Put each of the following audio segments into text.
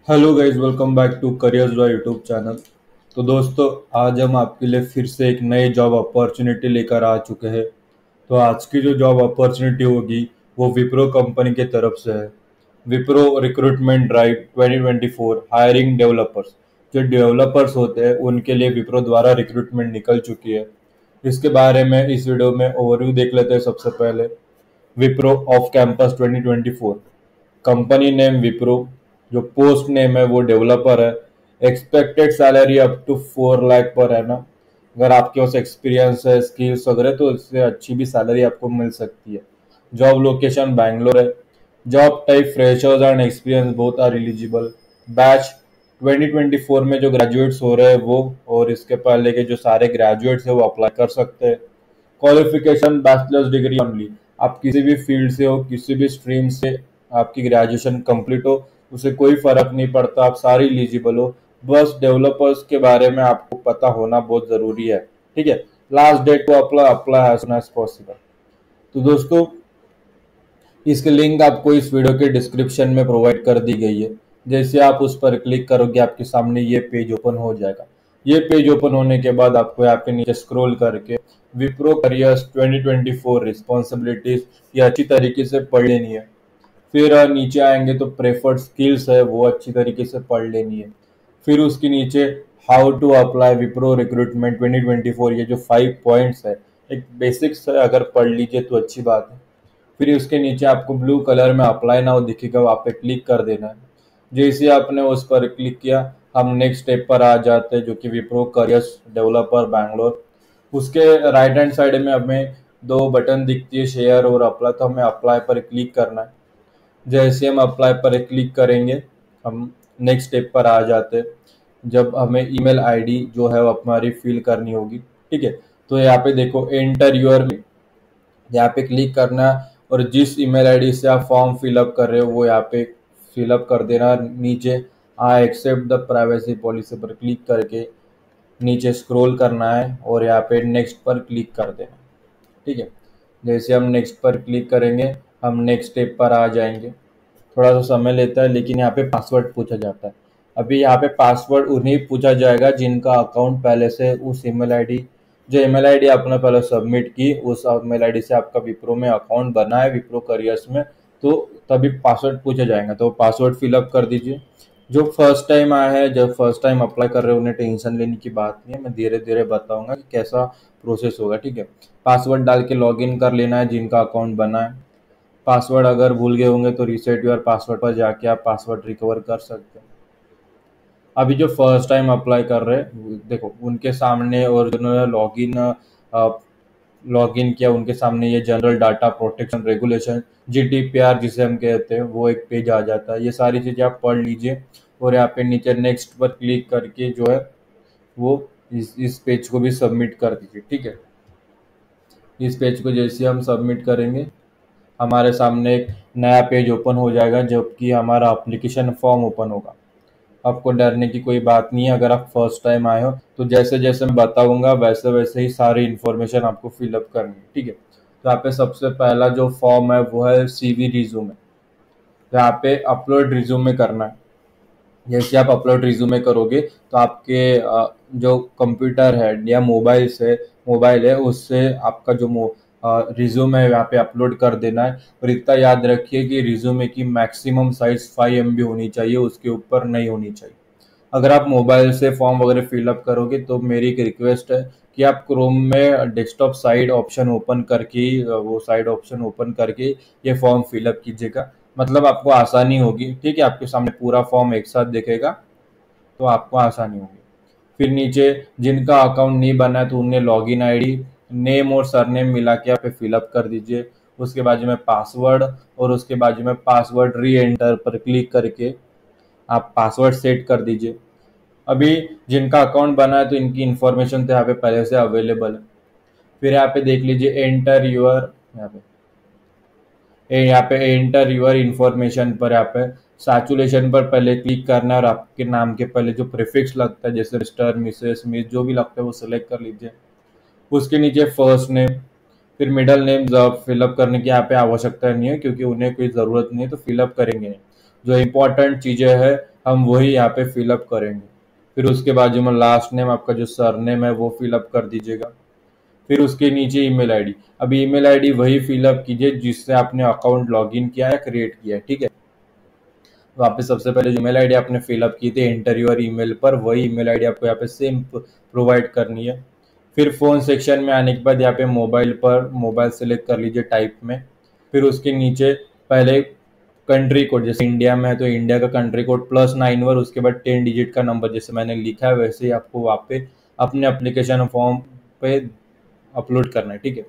Hello guys, welcome back to careers by YouTube channel. तो दोस्तों, आज हम आपके लिए फिर से एक नई जॉब अपॉर्चुनिटी लेकर आ चुके हैं। तो आज की जो जॉब अपॉर्चुनिटी होगी वो विप्रो कंपनी के तरफ से है। Wipro recruitment drive 2024 hiring developers. जो डेवलपर्स होते हैं उनके लिए विप्रो द्वारा रिक्रूटमेंट निकल चुकी है। इसके बारे में इस वीडियो में ओवरव्यू देख लेते हैं। सबसे पहले Wipro off campus 2024, company name Wipro, जो पोस्ट नेम है वो डेवलपर है। Expected salary up to 4 lakh पर है ना। अगर आपके पास एक्सपीरियंस है, स्किल्स वगैरह, तो इससे अच्छी भी सैलरी आपको मिल सकती है। जॉब लोकेशन बैंगलोर है। Job type freshers and experience both are eligible. Batch 2024 में जो ग्रेजुएट्स हो रहे हैं वो, और इसके पहले के जो सारे ग्रेजुएट्स है वो अप्लाई कर सकते हैं। Qualification bachelors degree only. आप किसी भी फील्ड से हो, किसी भी स्ट्रीम से आपकी ग्रेजुएशन कंप्लीट हो, उसे कोई फर्क नहीं पड़ता, आप सारे एलिजिबल हो। बस डेवलपर्स के बारे में आपको पता होना बहुत जरूरी है। ठीक है। Last date to apply apply as soon as possible. तो दोस्तों, इसकी लिंक आपको इस वीडियो के डिस्क्रिप्शन में प्रोवाइड कर दी गई है। जैसे आप उस पर क्लिक करोगे आपके सामने ये पेज ओपन हो जाएगा। ये पेज ओपन होने के बाद आपको यहाँ पे नीचे स्क्रॉल करके विप्रो करियर्स 2024 रिस्पॉन्सिबिलिटीज ये अच्छी तरीके से पढ़ लेनी है। फिर नीचे आएंगे तो प्रेफर्ड स्किल्स है वो अच्छी तरीके से पढ़ लेनी है। फिर उसके नीचे how to apply Wipro recruitment 2024, ये जो 5 पॉइंट्स है, एक बेसिक्स है, अगर पढ़ लीजिए तो अच्छी बात है। फिर उसके नीचे आपको ब्लू कलर में अप्लाई नाउ दिखेगा, वहाँ पे क्लिक कर देना है। जैसे आपने उस पर क्लिक किया, हम नेक्स्ट स्टेप पर आ जाते हैं, जो कि विप्रो करियर्स डेवलपर बैंगलोर। उसके राइट हैंड साइड में हमें दो बटन दिखती है, शेयर और अप्लाई, तो हमें अप्लाई पर क्लिक करना है। जैसे हम अप्लाई पर क्लिक करेंगे, हम नेक्स्ट स्टेप पर आ जाते हैं। जब हमें ईमेल आईडी जो है वो हमारी फिल करनी होगी। ठीक है। तो यहाँ पे देखो एंटर यूर, यहाँ पे क्लिक करना है, और जिस ईमेल आईडी से आप फॉर्म फिलअप कर रहे हो वो यहाँ पे फिलअप कर देना। नीचे I accept the privacy policy पर क्लिक करके नीचे स्क्रॉल करना है और यहाँ पे नेक्स्ट पर क्लिक कर देना। ठीक है। जैसे हम नेक्स्ट पर क्लिक करेंगे, हम नेक्स्ट स्टेप पर आ जाएंगे। थोड़ा सा समय लेता है, लेकिन यहाँ पे पासवर्ड पूछा जाता है। अभी यहाँ पे पासवर्ड उन्हें पूछा जाएगा जिनका अकाउंट पहले से उस ईमेल आईडी, जो ईमेल आईडी आपने पहले सबमिट की, उस ईमेल आईडी से आपका विप्रो में अकाउंट बना है, विप्रो करियर्स में, तो तभी पासवर्ड पूछा जाएगा। तो पासवर्ड फिलअप कर दीजिए। जो फर्स्ट टाइम आया है, जब फर्स्ट टाइम अप्लाई कर रहे हो, उन्हें टेंशन लेने की बात नहीं है, मैं धीरे धीरे बताऊंगा कि कैसा प्रोसेस होगा। ठीक है। पासवर्ड डाल के लॉगिन कर लेना है जिनका अकाउंट बना है। पासवर्ड अगर भूल गए होंगे तो रीसेट योर पासवर्ड पर जाके आप पासवर्ड रिकवर कर सकते हैं। अभी जो फर्स्ट टाइम अप्लाई कर रहे हैं, देखो उनके सामने, और जिन्होंने लॉगिन किया उनके सामने ये general data protection regulation, GDPR जिसे हम कहते हैं, वो एक पेज आ जाता है। ये सारी चीज़ें आप पढ़ लीजिए, और यहाँ पे नीचे नेक्स्ट पर क्लिक करके जो है वो इस पेज को भी सबमिट कर दीजिए। ठीक है। इस पेज को जैसे हम सबमिट करेंगे, हमारे सामने एक नया पेज ओपन हो जाएगा, जबकि हमारा एप्लीकेशन फॉर्म ओपन होगा। आपको डरने की कोई बात नहीं है। अगर आप फर्स्ट टाइम आए हो तो जैसे जैसे मैं बताऊंगा वैसे वैसे ही सारी इन्फॉर्मेशन आपको फिलअप करनी है। ठीक है। तो यहाँ पे सबसे पहला जो फॉर्म है वो है सीवी रिज्यूमे। तो यहाँ पे अपलोड रिज्यूमे करना है। जैसे आप अपलोड रिज्यूमे करोगे तो आपके जो कंप्यूटर है या मोबाइल है उससे आपका जो रिज्यूमे है यहाँ पे अपलोड कर देना है। और इतना याद रखिए कि रिज्यूमे की मैक्सिमम साइज 5 MB होनी चाहिए, उसके ऊपर नहीं होनी चाहिए। अगर आप मोबाइल से फॉर्म वगैरह फिलअप करोगे तो मेरी एक रिक्वेस्ट है कि आप क्रोम में डेस्कटॉप साइड ऑप्शन ओपन करके, वो साइड ऑप्शन ओपन करके ये फॉर्म फिलअप कीजिएगा। मतलब आपको आसानी होगी। ठीक है। आपके सामने पूरा फॉर्म एक साथ दिखेगा तो आपको आसानी होगी। फिर नीचे जिनका अकाउंट नहीं बना है तो उन्हें लॉगिन आईडी, नेम और सरनेम मिला के आप फिलअप कर दीजिए। उसके बाजू में पासवर्ड, और उसके बाजू में पासवर्ड री एंटर पर क्लिक करके आप पासवर्ड सेट कर दीजिए। अभी जिनका अकाउंट बना है तो इनकी इन्फॉर्मेशन तो यहाँ पे पहले से अवेलेबल है। फिर यहाँ पे देख लीजिए एंटर यूर, यहाँ पे एंटर यूर इन्फॉर्मेशन पर यहाँ पे सैचुरेशन पर पहले क्लिक करना है, और आपके नाम के पहले जो प्रीफिक्स लगता है, जैसे मिस्टर, मिसेस, मिस, जो भी लगता है वो सिलेक्ट कर लीजिए। उसके नीचे फर्स्ट नेम, फिर मिडल नेम फिलअप करने की यहाँ पे आवश्यकता नहीं है, क्योंकि उन्हें कोई ज़रूरत नहीं है तो फिलअप करेंगे नहीं। जो इम्पोर्टेंट चीज़ें हैं हम वही यहाँ पे फिलअप करेंगे। फिर उसके बाजू में लास्ट नेम, आपका जो सरनेम है वो फिलअप कर दीजिएगा। फिर उसके नीचे ईमेल आईडी। अब ईमेल आईडी वही फिलअप कीजिए जिससे आपने अकाउंट लॉगिन किया है, क्रिएट किया है, ठीक है। तो आप पे सबसे पहले जो ईमेल आईडी आपने फिलअप की थी एंटर योर ईमेल पर, वही ईमेल आईडी आपको यहाँ पे सेम प्रोवाइड करनी है। फिर फ़ोन सेक्शन में आने के बाद यहाँ पे मोबाइल पर मोबाइल सेलेक्ट कर लीजिए टाइप में। फिर उसके नीचे पहले कंट्री कोड, जैसे इंडिया में है तो इंडिया का कंट्री कोड +91, उसके बाद 10 डिजिट का नंबर जैसे मैंने लिखा है वैसे ही आपको वहाँ पे अपने एप्लीकेशन फॉर्म पे अपलोड करना है, ठीक है।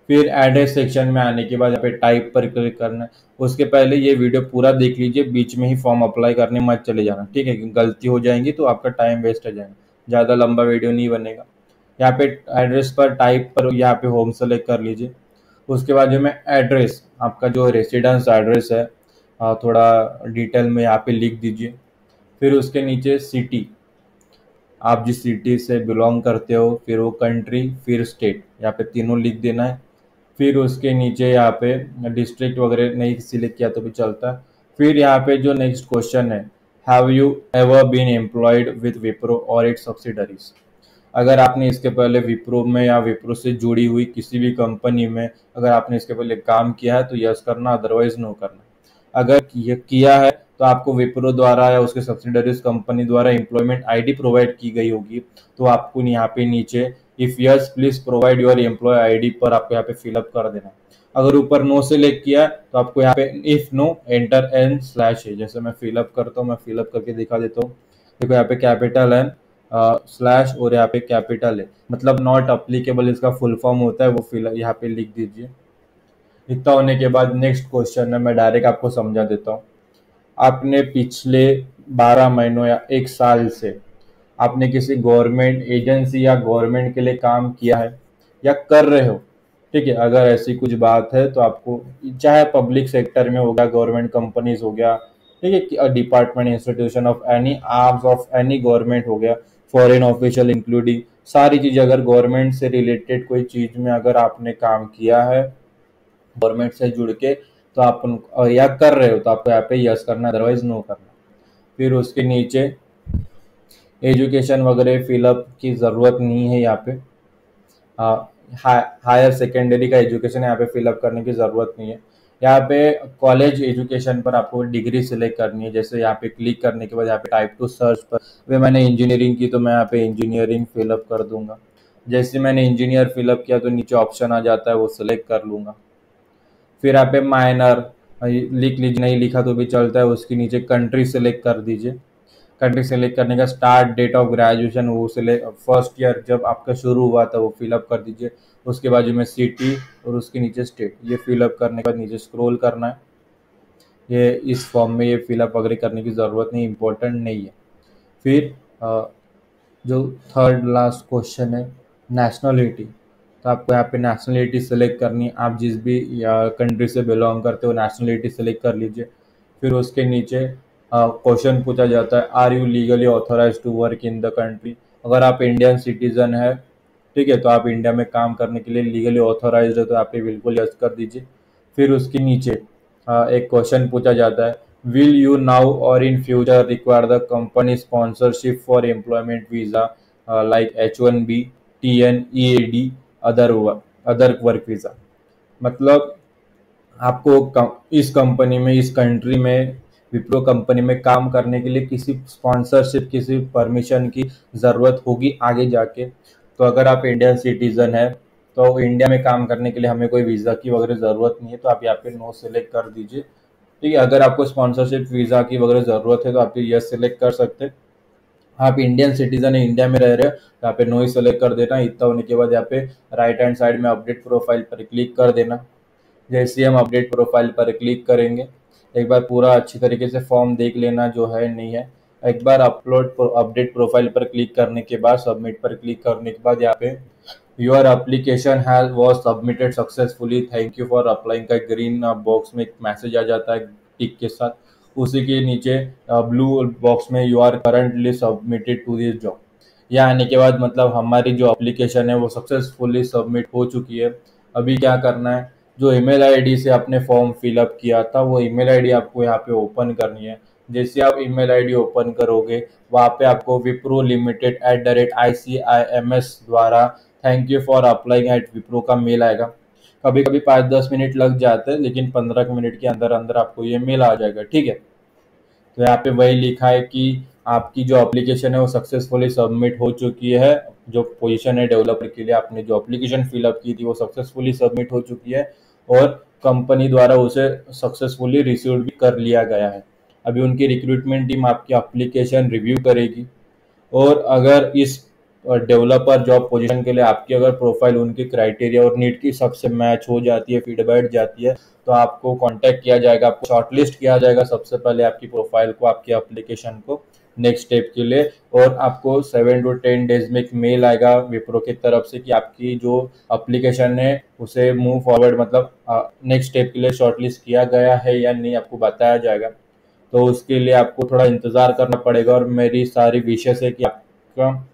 फिर एड्रेस सेक्शन में आने के बाद यहाँ पे टाइप पर क्लिक करना है। उसके पहले ये वीडियो पूरा देख लीजिए, बीच में ही फॉर्म अप्लाई करने मत चले जाना, ठीक है। गलती हो जाएंगी तो आपका टाइम वेस्ट हो जाएगा, ज़्यादा लंबा वीडियो नहीं बनेगा। यहाँ पे एड्रेस पर टाइप पर यहाँ पे होम सेलेक्ट कर लीजिए। उसके बाद जो मैं एड्रेस, आपका जो रेसिडेंस एड्रेस है थोड़ा डिटेल में यहाँ पे लिख दीजिए। फिर उसके नीचे सिटी, आप जिस सिटी से बिलोंग करते हो, फिर वो कंट्री, फिर स्टेट, यहाँ पे तीनों लिख देना है। फिर उसके नीचे यहाँ पे डिस्ट्रिक्ट वगैरह नहीं सिलेक्ट किया तो भी चलता है। फिर यहाँ पे जो नेक्स्ट क्वेश्चन है, have you ever been employed with Wipro or its subsidiaries. अगर आपने इसके पहले विप्रो में या विप्रो से जुड़ी हुई किसी भी कंपनी में अगर आपने इसके पहले काम किया है तो यस करना, अदरवाइज नो करना। अगर ये किया है तो आपको विप्रो द्वारा या उसके सब्सिडरीज कंपनी द्वारा एम्प्लॉयमेंट आईडी प्रोवाइड की गई होगी, तो आपको यहाँ पे नीचे if yes please provide your employee ID पर आपको यहाँ पे फिलअप कर देना। अगर ऊपर नो सेलेक्ट किया तो आपको यहाँ पे if no enter N slash है, जैसे मैं फिलअप करता हूँ, मैं फिलअप करके दिखा देता हूँ। देखो यहाँ पे कैपिटल है स्लैश और यहाँ पे कैपिटल है, मतलब नॉट अप्लीकेबल इसका फुल फॉर्म होता है, वो फिल यहाँ पे लिख दीजिए। इतना होने के बाद नेक्स्ट क्वेश्चन है, मैं डायरेक्ट आपको समझा देता हूँ। आपने पिछले 12 महीनों या 1 साल से आपने किसी गवर्नमेंट एजेंसी या गवर्नमेंट के लिए काम किया है या कर रहे हो, ठीक है। अगर ऐसी कुछ बात है तो आपको, चाहे पब्लिक सेक्टर में हो गया, गवर्नमेंट कंपनीज हो गया, ठीक है, department institution of any arms of any government हो गया, फॉरेन ऑफिशियल इंक्लूडिंग सारी चीज़, अगर गवर्नमेंट से रिलेटेड कोई चीज़ में अगर आपने काम किया है गवर्नमेंट से जुड़ के तो आप या कर रहे हो तो आपको यहाँ पे यस करना, अदरवाइज नो करना। फिर उसके नीचे एजुकेशन वगैरह फिलअप की ज़रूरत नहीं है यहाँ पे। हायर सेकेंडरी का एजुकेशन यहाँ पे फिलअप करने की ज़रूरत नहीं है। यहाँ पे कॉलेज एजुकेशन पर आपको डिग्री सिलेक्ट करनी है, जैसे यहाँ पे क्लिक करने के बाद यहाँ पे टाइप टू सर्च पर, वे मैंने इंजीनियरिंग की तो मैं यहाँ पे इंजीनियरिंग फिलअप कर दूंगा। जैसे मैंने इंजीनियर फिलअप किया तो नीचे ऑप्शन आ जाता है, वो सिलेक्ट कर लूँगा। फिर यहाँ पे माइनर लिख लीजिए, नहीं लिखा तो भी चलता है। उसके नीचे कंट्री सेलेक्ट कर दीजिए। कंट्री सेलेक्ट करने का स्टार्ट डेट ऑफ ग्रेजुएशन वो सिलेक्ट, फर्स्ट ईयर जब आपका शुरू हुआ था वो फिलअप कर दीजिए। उसके बाजू में सिटी और उसके नीचे स्टेट, ये फिलअप करने के बाद नीचे स्क्रॉल करना है। ये इस फॉर्म में ये फिलअप वगैरह करने की ज़रूरत नहीं, इम्पोर्टेंट नहीं है। फिर जो थर्ड लास्ट क्वेश्चन है, नेशनलिटी, तो आपको यहाँ पे नेशनलिटी सेलेक्ट करनी है। आप जिस भी कंट्री से बिलोंग करते हो नेशनलिटी सेलेक्ट कर लीजिए। फिर उसके नीचे क्वेश्चन पूछा जाता है, are you legally authorise to work in the country. अगर आप इंडियन सिटीजन है, ठीक है, तो आप इंडिया में काम करने के लिए लीगली ऑथोराइज है तो आप ये बिल्कुल यस कर दीजिए। फिर उसके नीचे एक क्वेश्चन पूछा जाता है, विल यू नाउ और in future require the company sponsorship for employment visa like H1B, TN, EAD, other work visa. मतलब आपको इस कंपनी में, इस कंट्री में, विप्रो कंपनी में काम करने के लिए किसी स्पॉन्सरशिप, किसी परमिशन की ज़रूरत होगी आगे जाके। तो अगर आप इंडियन सिटीज़न है तो इंडिया में काम करने के लिए हमें कोई वीज़ा की वगैरह ज़रूरत नहीं है, तो आप यहाँ पे नो सेलेक्ट कर दीजिए, ठीक है। अगर आपको स्पॉन्सरशिप वीज़ा की वगैरह ज़रूरत है तो आप यस सेलेक्ट कर सकते हैं। आप इंडियन सिटीजन है, इंडिया में रह रहे हो, यहाँ पे नो ही सेलेक्ट कर देना। इतना होने के बाद यहाँ पे राइट हैंड साइड में अपडेट प्रोफाइल पर क्लिक कर देना। जैसे ही हम अपडेट प्रोफाइल पर क्लिक करेंगे, एक बार पूरा अच्छी तरीके से फॉर्म देख लेना जो है नहीं है। एक बार अपडेट प्रोफाइल पर क्लिक करने के बाद, सबमिट पर क्लिक करने के बाद यहाँ पे your application has was submitted successfully, thank you for applying का ग्रीन बॉक्स में एक मैसेज आ जाता है टिक के साथ। उसी के नीचे ब्लू बॉक्स में you are currently submitted to this job. यह आने के बाद मतलब हमारी जो एप्लीकेशन है वो सक्सेसफुली सबमिट हो चुकी है। अभी क्या करना है, जो ईमेल आईडी से आपने फॉर्म फिलअप किया था वो ईमेल आईडी आपको यहाँ पे ओपन करनी है। जैसे आप ईमेल आईडी ओपन करोगे, वहाँ पे आपको विप्रो लिमिटेड @ICIMS द्वारा thank you for applying at Wipro का मेल आएगा। कभी कभी 5-10 मिनट लग जाते हैं, लेकिन 15 मिनट के अंदर अंदर आपको ये मेल आ जाएगा। ठीक है, तो यहाँ पे वही लिखा है कि आपकी जो एप्लीकेशन है वो सक्सेसफुली सबमिट हो चुकी है। जो पोजीशन है डेवलपर के लिए, आपने जो एप्लीकेशन फिलअप की थी वो सक्सेसफुली सबमिट हो चुकी है और कंपनी द्वारा उसे सक्सेसफुली रिसीव भी कर लिया गया है। अभी उनकी रिक्रूटमेंट टीम आपकी एप्लीकेशन रिव्यू करेगी, और अगर इस डेवलपर जॉब पोजीशन के लिए आपकी अगर प्रोफाइल उनकी क्राइटेरिया और नीड की सबसे मैच हो जाती है, फिट बैठ जाती है, तो आपको कांटेक्ट किया जाएगा, आपको शॉर्टलिस्ट किया जाएगा सबसे पहले आपकी प्रोफाइल को, आपकी एप्लीकेशन को नेक्स्ट स्टेप के लिए। और आपको 7 to 10 डेज में एक मेल आएगा विप्रो की तरफ से कि आपकी जो एप्लीकेशन है उसे मूव फॉरवर्ड, मतलब नेक्स्ट स्टेप के लिए शॉर्टलिस्ट किया गया है या नहीं, आपको बताया जाएगा। तो उसके लिए आपको थोड़ा इंतज़ार करना पड़ेगा, और मेरी सारी विशेष है कि आपका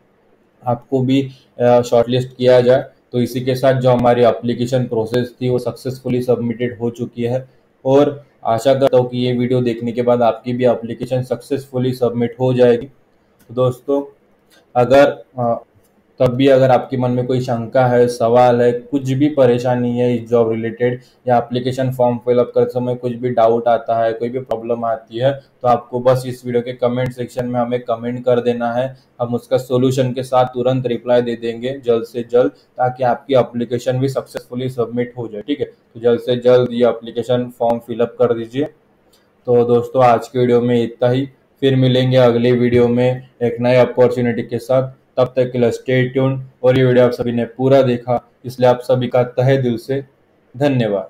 आपको भी शॉर्टलिस्ट किया जाए। तो इसी के साथ जो हमारी एप्लीकेशन प्रोसेस थी वो सक्सेसफुली सबमिटेड हो चुकी है, और आशा करता हूँ कि ये वीडियो देखने के बाद आपकी भी एप्लीकेशन सक्सेसफुली सबमिट हो जाएगी। तो दोस्तों, अगर तब भी अगर आपके मन में कोई शंका है, सवाल है, कुछ भी परेशानी है इस जॉब रिलेटेड, या एप्लीकेशन फॉर्म फिलअप करते समय कुछ भी डाउट आता है, कोई भी प्रॉब्लम आती है, तो आपको बस इस वीडियो के कमेंट सेक्शन में हमें कमेंट कर देना है। हम उसका सोल्यूशन के साथ तुरंत रिप्लाई दे देंगे जल्द से जल्द, ताकि आपकी एप्लीकेशन भी सक्सेसफुली सबमिट हो जाए। ठीक है, तो जल्द से जल्द ये एप्लीकेशन फॉर्म फिलअप कर दीजिए। तो दोस्तों, आज के वीडियो में इतना ही। फिर मिलेंगे अगली वीडियो में एक नए अपॉर्चुनिटी के साथ। तब तक के लिए स्टे ट्यून्ड। और ये वीडियो आप सभी ने पूरा देखा, इसलिए आप सभी का तहे दिल से धन्यवाद।